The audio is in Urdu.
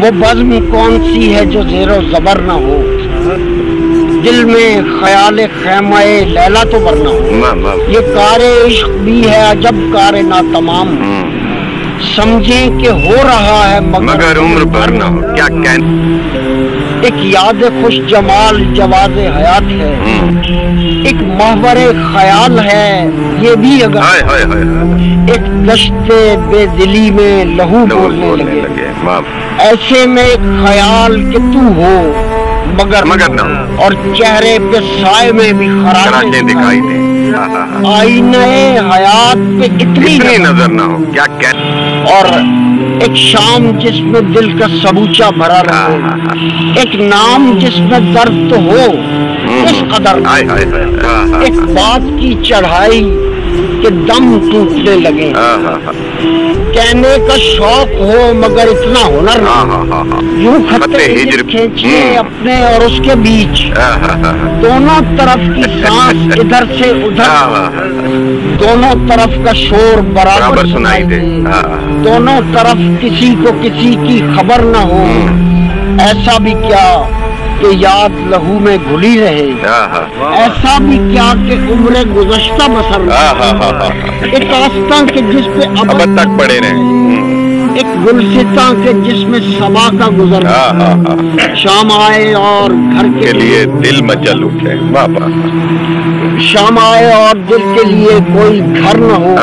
وہ بزم کون سی ہے جو زیر و زبر نہ ہو، دل میں خیال خیمہ لیلا تو برنا ہو. یہ کار عشق بھی ہے عجب کار ناتمام، سمجھیں کہ ہو رہا ہے مگر عمر بھر نہ ہو. کیا کہنا، ایک یاد خوش جمال جواز حیات ہے، ایک محور خیال ہے یہ بھی اگر، ایک دشت بے دلی میں لہو بولنے لگے. ایسے میں ایک خیال کہ تو ہو مگر نہ ہو، اور چہرے پہ سائے میں بھی خراٹیں دکھائی دیں. آئینہ حیات پہ اتنی نظر نہ ہو. کیا کہنا، اور ایک شام جس میں دل کا سبوچہ بھرا رہے، ایک نام جس میں درد تو ہو اس قدر، ایک بات کی چڑھائی کہ دم ٹوٹنے لگے. کہنے کا شوق ہو مگر اتنا ہنر نہ، یوں خطے ہجر کھینچے اپنے اور اس کے بیچ، دونوں طرف کی سانس ادھر سے ادھر، دونوں طرف کا شور برابر سنائی دے، دونوں طرف کسی کو کسی کی خبر نہ ہو. ایسا بھی کیا کہ یاد لہو میں گھلی رہے، ایسا بھی کیا کہ عمر گزشتہ بسر رہے، ایک آستاں کے جس پہ اب تک پڑے رہے، ایک گلستاں کے جس میں صبا کا گزر. شام آئے اور گھر کے لیے دل مچل اٹھے، شام آئے اور دل کے لیے کوئی گھر نہ ہو.